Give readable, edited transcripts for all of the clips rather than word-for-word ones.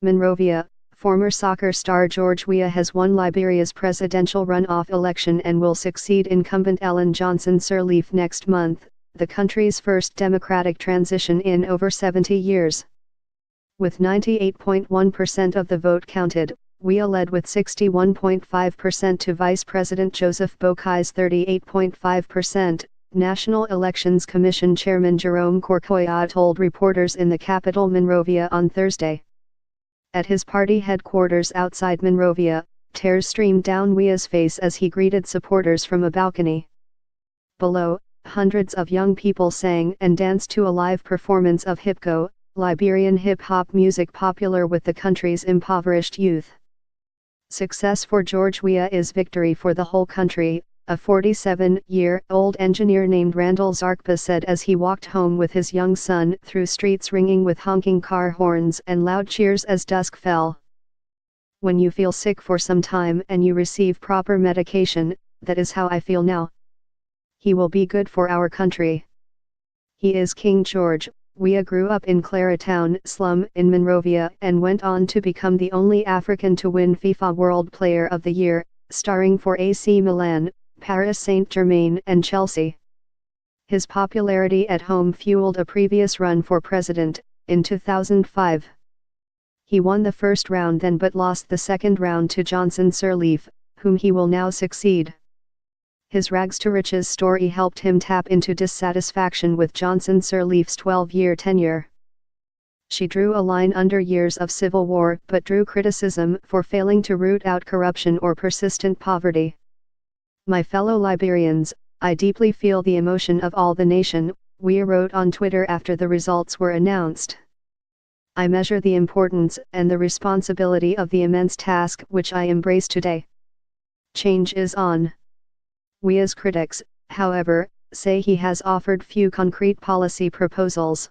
Monrovia, former soccer star George Weah has won Liberia's presidential runoff election and will succeed incumbent Ellen Johnson Sirleaf next month, the country's first democratic transition in over 70 years. With 98.1% of the vote counted, Weah led with 61.5% to Vice President Joseph Bokai's 38.5%, National Elections Commission Chairman Jerome Corcoya told reporters in the capital Monrovia on Thursday. At his party headquarters outside Monrovia, tears streamed down Weah's face as he greeted supporters from a balcony. Below, hundreds of young people sang and danced to a live performance of hipco, Liberian hip-hop music popular with the country's impoverished youth. Success for George Weah is victory for the whole country, a 47-year-old engineer named Randall Zarkpa said as he walked home with his young son through streets ringing with honking car horns and loud cheers as dusk fell. When you feel sick for some time and you receive proper medication, that is how I feel now. He will be good for our country. He is King George. Weah grew up in Claratown slum in Monrovia and went on to become the only African to win FIFA World Player of the Year, starring for AC Milan, Paris Saint-Germain and Chelsea. His popularity at home fueled a previous run for president, in 2005. He won the first round then but lost the second round to Johnson Sirleaf, whom he will now succeed. His rags-to-riches story helped him tap into dissatisfaction with Johnson Sirleaf's 12-year tenure. She drew a line under years of civil war but drew criticism for failing to root out corruption or persistent poverty. My fellow Liberians, I deeply feel the emotion of all the nation, Weah wrote on Twitter after the results were announced. I measure the importance and the responsibility of the immense task which I embrace today. Change is on. Weah's critics, however, say he has offered few concrete policy proposals.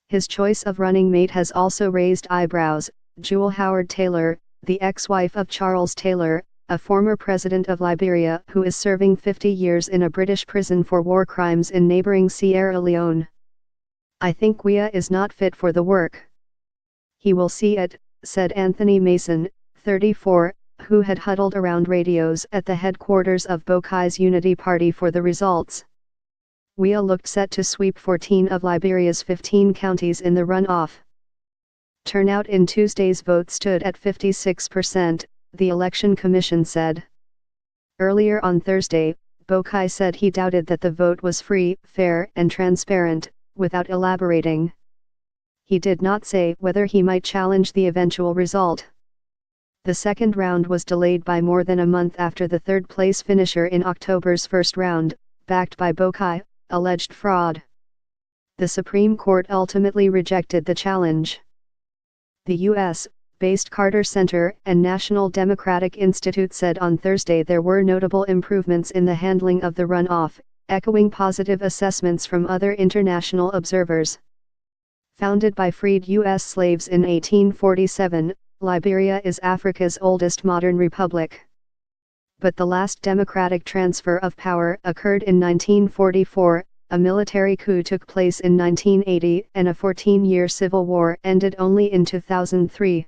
His choice of running mate has also raised eyebrows. Jewel Howard Taylor, the ex-wife of Charles Taylor, a former president of Liberia who is serving 50 years in a British prison for war crimes in neighboring Sierra Leone. I think Weah is not fit for the work. He will see it, said Anthony Mason, 34, who had huddled around radios at the headquarters of Bokai's Unity Party for the results. Weah looked set to sweep 14 of Liberia's 15 counties in the runoff. Turnout in Tuesday's vote stood at 56%, the Election Commission said. Earlier on Thursday, Bokai said he doubted that the vote was free, fair and transparent, without elaborating. He did not say whether he might challenge the eventual result. The second round was delayed by more than a month after the third-place finisher in October's first round, backed by Bokai, alleged fraud. The Supreme Court ultimately rejected the challenge. The U.S.-based Carter Center and National Democratic Institute said on Thursday there were notable improvements in the handling of the runoff, echoing positive assessments from other international observers. Founded by freed U.S. slaves in 1847, Liberia is Africa's oldest modern republic. But the last democratic transfer of power occurred in 1944, a military coup took place in 1980, and a 14-year civil war ended only in 2003.